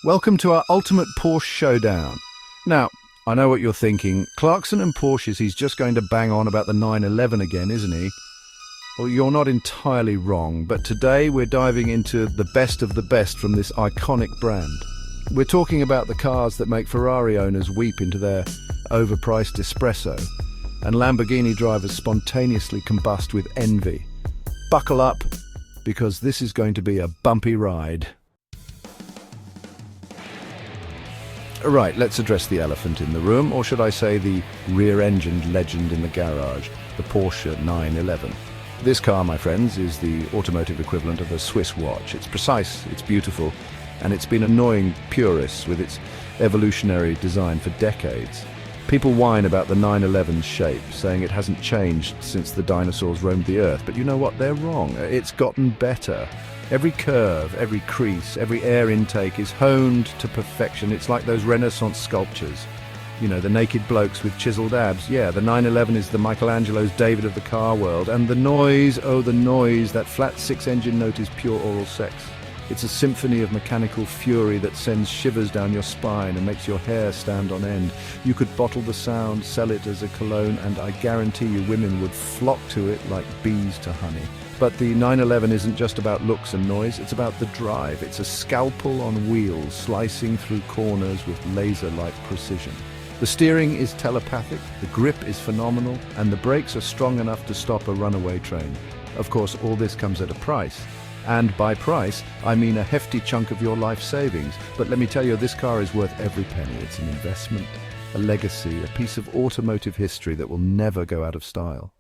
Welcome to our ultimate Porsche showdown. Now, I know what you're thinking. Clarkson and Porsches, he's just going to bang on about the 911 again, isn't he? Well, you're not entirely wrong, but today we're diving into the best of the best from this iconic brand. We're talking about the cars that make Ferrari owners weep into their overpriced espresso, and Lamborghini drivers spontaneously combust with envy. Buckle up, because this is going to be a bumpy ride. Right, let's address the elephant in the room, or should I say the rear-engined legend in the garage, the Porsche 911. This car, my friends, is the automotive equivalent of a Swiss watch. It's precise, it's beautiful, and it's been annoying purists with its evolutionary design for decades. People whine about the 911's shape, saying it hasn't changed since the dinosaurs roamed the earth, but you know what? They're wrong. It's gotten better. Every curve, every crease, every air intake is honed to perfection. It's like those Renaissance sculptures. You know, the naked blokes with chiseled abs. Yeah, the 911 is the Michelangelo's David of the car world. And the noise, oh the noise, that flat six-engine note is pure oral sex. It's a symphony of mechanical fury that sends shivers down your spine and makes your hair stand on end. You could bottle the sound, sell it as a cologne, and I guarantee you women would flock to it like bees to honey. But the 911 isn't just about looks and noise, it's about the drive. It's a scalpel on wheels, slicing through corners with laser-like precision. The steering is telepathic, the grip is phenomenal, and the brakes are strong enough to stop a runaway train. Of course, all this comes at a price. And by price, I mean a hefty chunk of your life savings. But let me tell you, this car is worth every penny. It's an investment, a legacy, a piece of automotive history that will never go out of style.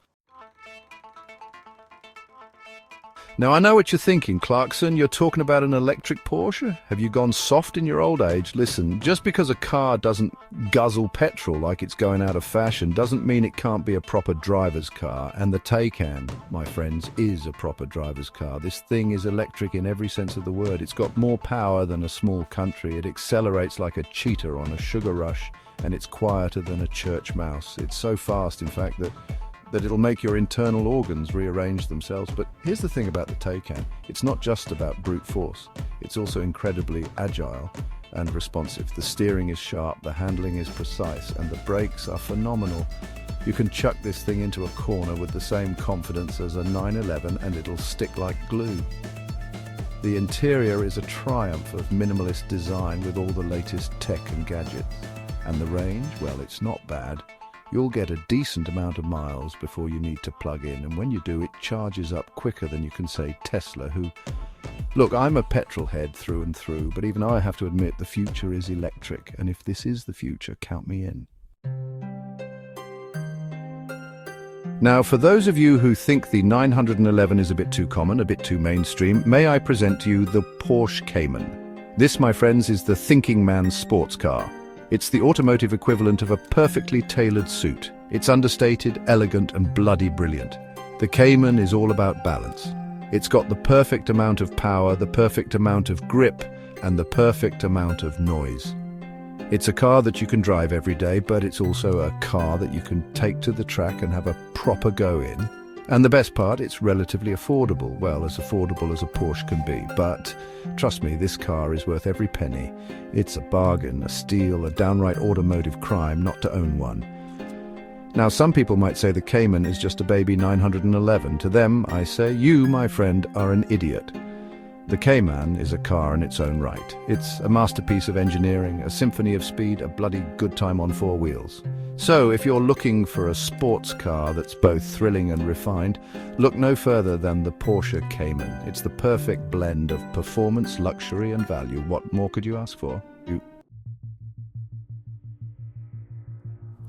Now, I know what you're thinking, Clarkson. You're talking about an electric Porsche? Have you gone soft in your old age? Listen, just because a car doesn't guzzle petrol like it's going out of fashion doesn't mean it can't be a proper driver's car. And the Taycan, my friends, is a proper driver's car. This thing is electric in every sense of the word. It's got more power than a small country. It accelerates like a cheetah on a sugar rush, and it's quieter than a church mouse. It's so fast, in fact, that it'll make your internal organs rearrange themselves. But here's the thing about the Taycan. It's not just about brute force. It's also incredibly agile and responsive. The steering is sharp, the handling is precise, and the brakes are phenomenal. You can chuck this thing into a corner with the same confidence as a 911 and it'll stick like glue. The interior is a triumph of minimalist design with all the latest tech and gadgets. And the range, well, it's not bad. You'll get a decent amount of miles before you need to plug in, and when you do, it charges up quicker than you can say Tesla, who... Look, I'm a petrol head through and through, but even I have to admit the future is electric, and if this is the future, count me in. Now, for those of you who think the 911 is a bit too common, a bit too mainstream, may I present to you the Porsche Cayman. This, my friends, is the thinking man's sports car. It's the automotive equivalent of a perfectly tailored suit. It's understated, elegant, and bloody brilliant. The Cayman is all about balance. It's got the perfect amount of power, the perfect amount of grip, and the perfect amount of noise. It's a car that you can drive every day, but it's also a car that you can take to the track and have a proper go in. And the best part, it's relatively affordable. Well, as affordable as a Porsche can be. But trust me, this car is worth every penny. It's a bargain, a steal, a downright automotive crime not to own one. Now, some people might say the Cayman is just a baby 911. To them, I say, you, my friend, are an idiot. The Cayman is a car in its own right. It's a masterpiece of engineering, a symphony of speed, a bloody good time on four wheels. So, if you're looking for a sports car that's both thrilling and refined, look no further than the Porsche Cayman. It's the perfect blend of performance, luxury, and value. What more could you ask for?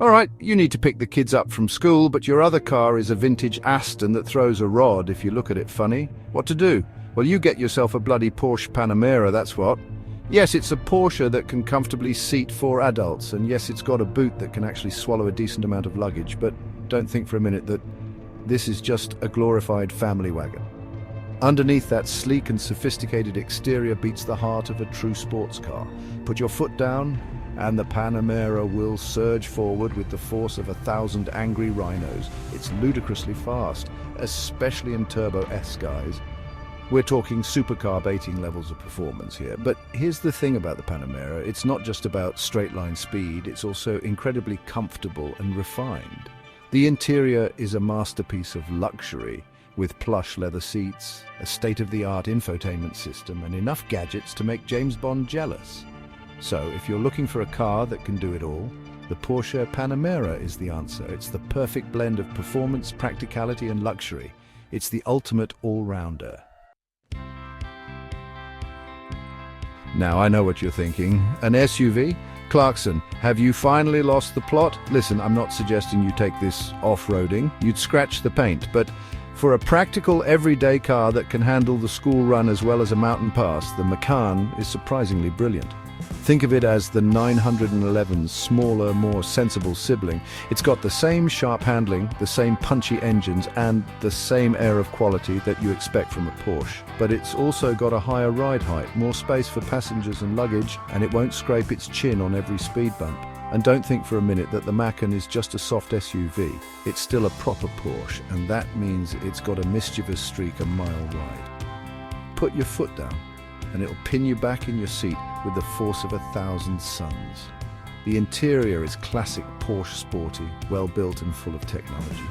All right, you need to pick the kids up from school, but your other car is a vintage Aston that throws a rod if you look at it funny. What to do? Well, you get yourself a bloody Porsche Panamera, that's what. Yes, it's a Porsche that can comfortably seat 4 adults, and yes, it's got a boot that can actually swallow a decent amount of luggage, but don't think for a minute that this is just a glorified family wagon. Underneath that sleek and sophisticated exterior beats the heart of a true sports car. Put your foot down, and the Panamera will surge forward with the force of 1,000 angry rhinos. It's ludicrously fast, especially in Turbo S, guys. We're talking supercar baiting levels of performance here. But here's the thing about the Panamera. It's not just about straight-line speed, it's also incredibly comfortable and refined. The interior is a masterpiece of luxury, with plush leather seats, a state-of-the-art infotainment system, and enough gadgets to make James Bond jealous. So, if you're looking for a car that can do it all, the Porsche Panamera is the answer. It's the perfect blend of performance, practicality, and luxury. It's the ultimate all-rounder. Now, I know what you're thinking. An SUV? Clarkson, have you finally lost the plot? Listen, I'm not suggesting you take this off-roading. You'd scratch the paint, but for a practical, everyday car that can handle the school run as well as a mountain pass, the Macan is surprisingly brilliant. Think of it as the 911's smaller, more sensible sibling. It's got the same sharp handling, the same punchy engines, and the same air of quality that you expect from a Porsche. But it's also got a higher ride height, more space for passengers and luggage, and it won't scrape its chin on every speed bump. And don't think for a minute that the Macan is just a soft SUV. It's still a proper Porsche, and that means it's got a mischievous streak a mile wide. Put your foot down, and it'll pin you back in your seat with the force of 1,000 suns. The interior is classic Porsche sporty, well built and full of technology.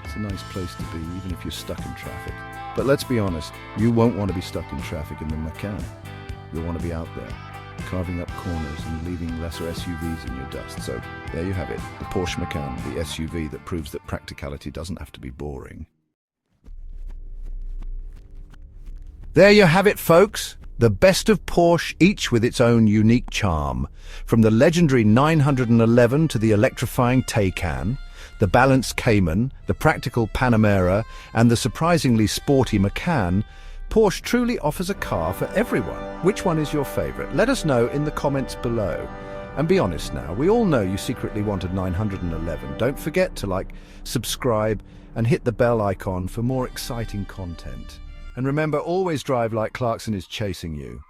It's a nice place to be, even if you're stuck in traffic. But let's be honest, you won't want to be stuck in traffic in the Macan. You'll want to be out there, carving up corners and leaving lesser SUVs in your dust. So there you have it, the Porsche Macan, the SUV that proves that practicality doesn't have to be boring. There you have it, folks. The best of Porsche, each with its own unique charm. From the legendary 911 to the electrifying Taycan, the balanced Cayman, the practical Panamera, and the surprisingly sporty Macan, Porsche truly offers a car for everyone. Which one is your favorite? Let us know in the comments below. And be honest now, we all know you secretly wanted 911. Don't forget to subscribe, and hit the bell icon for more exciting content. And remember, always drive like Clarkson is chasing you.